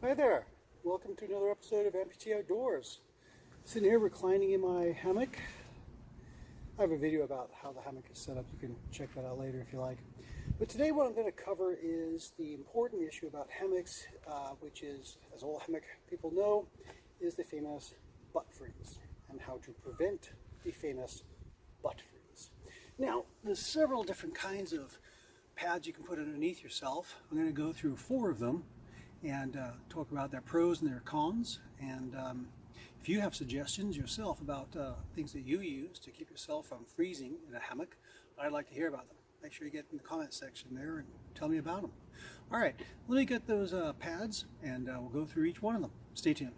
Hi there, welcome to another episode of Amputee Outdoors. Sitting here reclining in my hammock. I have a video about how the hammock is set up. You can check that out later if you like. But today what I'm going to cover is the important issue about hammocks, which is, as all hammock people know, is the famous butt freeze and how to prevent the famous butt freeze. Now, there's several different kinds of pads you can put underneath yourself. I'm going to go through 4 of them and talk about their pros and their cons. And if you have suggestions yourself about things that you use to keep yourself from freezing in a hammock, I'd like to hear about them. Make sure you get in the comment section there and tell me about them. All right, let me get those pads and we'll go through each one of them. Stay tuned.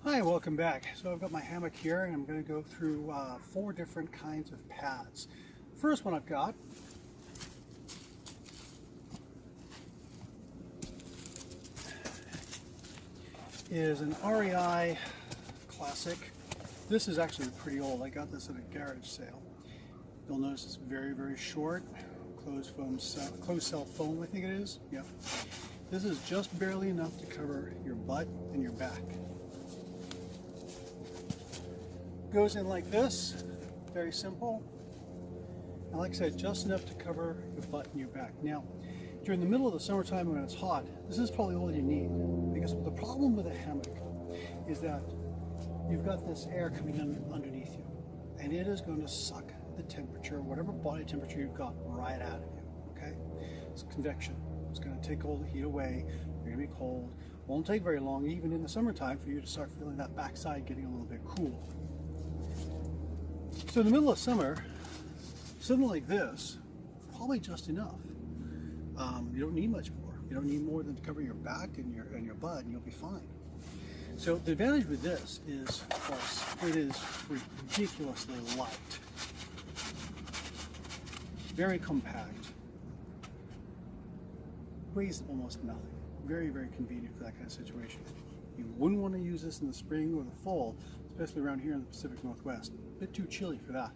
Hi, welcome back. So I've got my hammock here and I'm going to go through 4 different kinds of pads. First one I've got is an REI Classic. This is actually pretty old. I got this at a garage sale. You'll notice it's very, very short. Closed cell foam, I think it is. Yeah. This is just barely enough to cover your butt and your back. Goes in like this, very simple. And like I said, just enough to cover your butt and your back. Now, during the middle of the summertime when it's hot, this is probably all you need. Because the problem with a hammock is that you've got this air coming in underneath you. And it is going to suck the temperature, whatever body temperature you've got, right out of you, okay? It's convection. It's going to take all the heat away. You're going to be cold. Won't take very long, even in the summertime, for you to start feeling that backside getting a little bit cool. So in the middle of summer, something like this, probably just enough. You don't need much more. You don't need more than to cover your back and your butt, and you'll be fine. So the advantage with this is, of course, it is ridiculously light, very compact, weighs almost nothing. Very, very convenient for that kind of situation. You wouldn't want to use this in the spring or the fall, especially around here in the Pacific Northwest. A bit too chilly for that.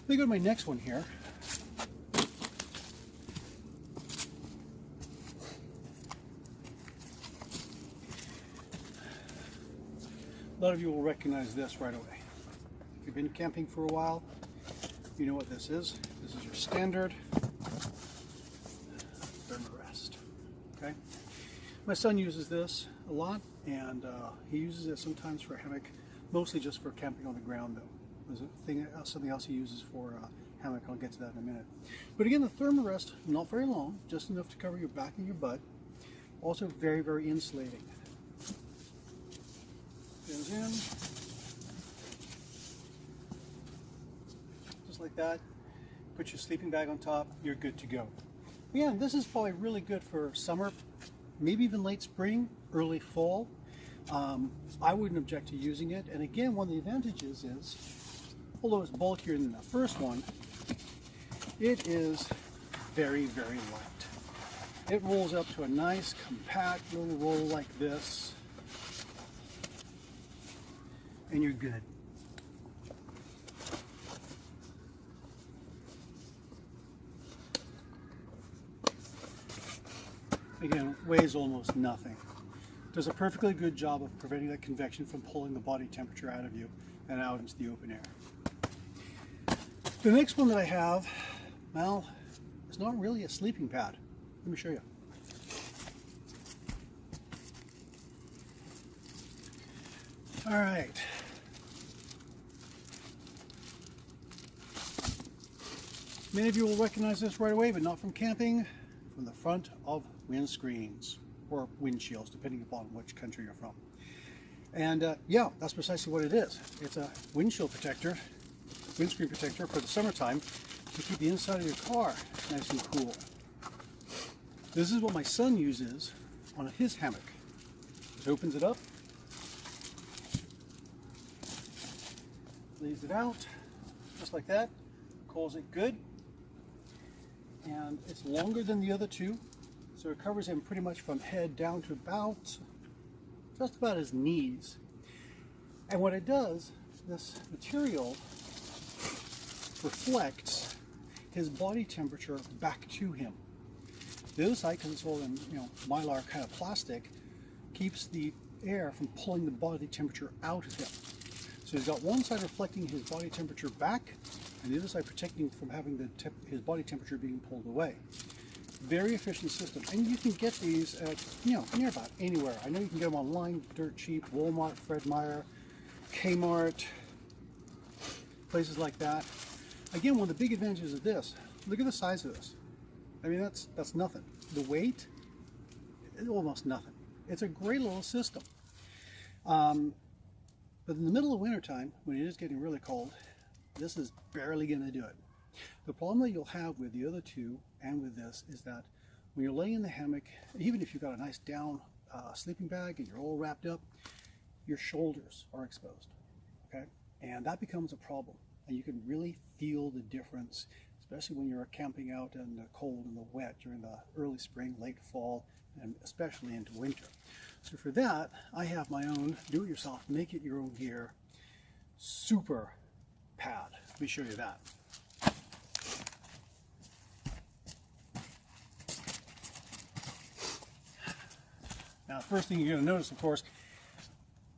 Let me go to my next one here. A lot of you will recognize this right away. If you've been camping for a while, you know what this is. This is your standard thermarest. Okay? My son uses this a lot, and he uses it sometimes for a hammock, mostly just for camping on the ground though. There's something else he uses for hammock. I'll get to that in a minute. But again, the thermarest, not very long, just enough to cover your back and your butt. Also very, very insulating. Goes in, just like that. Put your sleeping bag on top, you're good to go. Again, this is probably really good for summer, maybe even late spring, early fall. I wouldn't object to using it. And again, one of the advantages is, although it's bulkier than the first one, it is very, very light. It rolls up to a nice, compact little roll like this, and you're good. Again, weighs almost nothing. Does a perfectly good job of preventing that convection from pulling the body temperature out of you and out into the open air. The next one that I have, well, it's not really a sleeping pad. Let me show you. All right. Many of you will recognize this right away, but not from camping, from the front of windscreens or windshields, depending upon which country you're from. And yeah, that's precisely what it is. It's a windshield protector, windscreen protector for the summertime to keep the inside of your car nice and cool. This is what my son uses on his hammock. He opens it up, leaves it out, just like that, calls it good. And it's longer than the other two, so it covers him pretty much from head down to just about his knees. And what it does, this material reflects his body temperature back to him. The other side, because it's all in mylar kind of plastic, keeps the air from pulling the body temperature out of him. So he's got one side reflecting his body temperature back, and the other side protecting from having his body temperature being pulled away. Very efficient system, and you can get these at near about anywhere. I know you can get them online, dirt cheap. Walmart, Fred Meyer, Kmart, places like that. Again, one of the big advantages of this, look at the size of this. I mean, that's nothing. The weight, almost nothing. It's a great little system. But in the middle of wintertime, when it is getting really cold, this is barely going to do it. The problem that you'll have with the other two and with this is that when you're laying in the hammock, even if you've got a nice down sleeping bag and you're all wrapped up, your shoulders are exposed, okay? And that becomes a problem. And you can really feel the difference, especially when you're camping out in the cold and the wet during the early spring, late fall, and especially into winter. So for that, I have my own do-it-yourself, make-it-your-own gear super pad. Let me show you that. Now, the first thing you're going to notice, of course,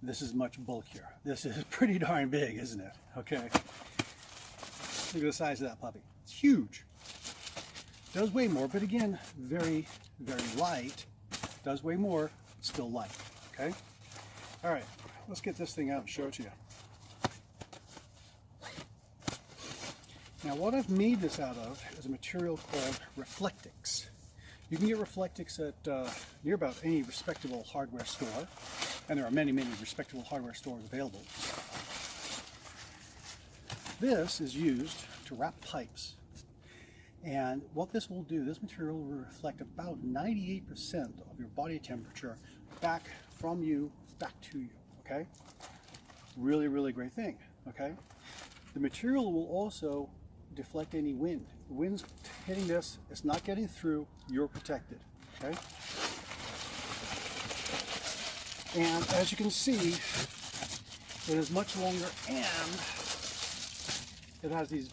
this is much bulkier. This is pretty darn big, isn't it? Okay. Look at the size of that puppy. It's huge. Does weigh more, but again, very, very light. Does weigh more, still light. Okay? All right, let's get this thing out and show it to you. Now, what I've made this out of is a material called Reflectix. You can get Reflectix at near about any respectable hardware store, and there are many, many respectable hardware stores available. This is used to wrap pipes. And what this will do, this material will reflect about 98% of your body temperature back from you, back to you, okay? Really, really great thing, okay? The material will also deflect any wind. The wind's hitting this, it's not getting through, you're protected, okay? And as you can see, it is much longer and it has these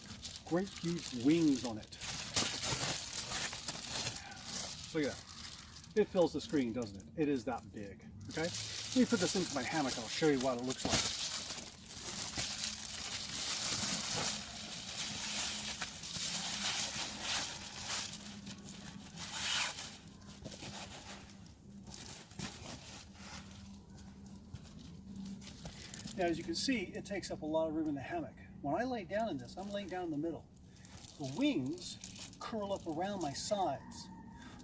great huge wings on it. Look at that. It fills the screen, doesn't it? It is that big, okay? Let me put this into my hammock, I'll show you what it looks like. Now, as you can see, it takes up a lot of room in the hammock. When I lay down in this, I'm laying down in the middle. The wings curl up around my sides,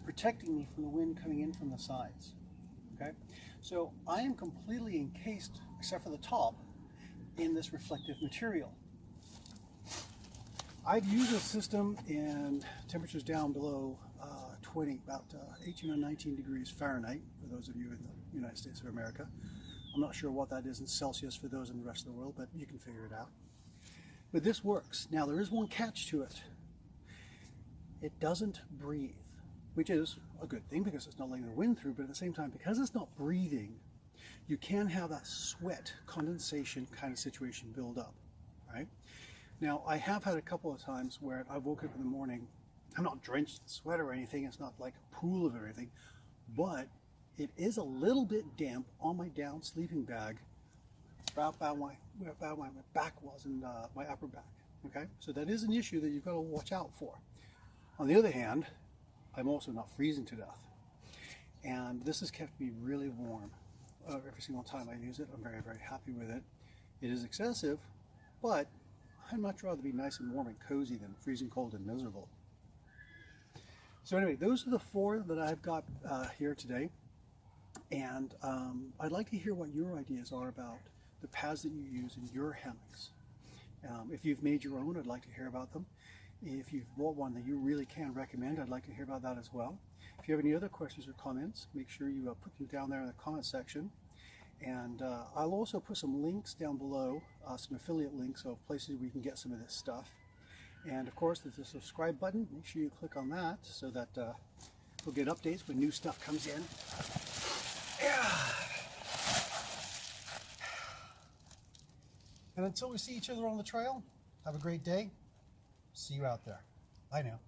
protecting me from the wind coming in from the sides. Okay? So I am completely encased, except for the top, in this reflective material. I've used this system in temperatures down below 20, about 18 or 19 degrees Fahrenheit, for those of you in the United States of America. I'm not sure what that is in Celsius for those in the rest of the world, but you can figure it out. But this works. Now, there is one catch to it. It doesn't breathe, which is a good thing because it's not letting the wind through, but at the same time, because it's not breathing, you can have that sweat condensation kind of situation build up, right? Now, I have had a couple of times where I woke up in the morning, I'm not drenched in sweat or anything, it's not like a pool of everything, but it is a little bit damp on my down sleeping bag, about my back was and my upper back, okay? So that is an issue that you've got to watch out for. On the other hand, I'm also not freezing to death. And this has kept me really warm every single time I use it. I'm very, very happy with it. It is excessive, but I'd much rather be nice and warm and cozy than freezing cold and miserable. So anyway, those are the four that I've got here today. And I'd like to hear what your ideas are about the pads that you use in your hammocks. If you've made your own, I'd like to hear about them. If you've bought one that you really can recommend, I'd like to hear about that as well. If you have any other questions or comments, make sure you put them down there in the comment section. And I'll also put some links down below, some affiliate links of places where you can get some of this stuff. And of course, there's a subscribe button. Make sure you click on that so that you'll get updates when new stuff comes in. Yeah. And until we see each other on the trail, have a great day. See you out there. Bye now.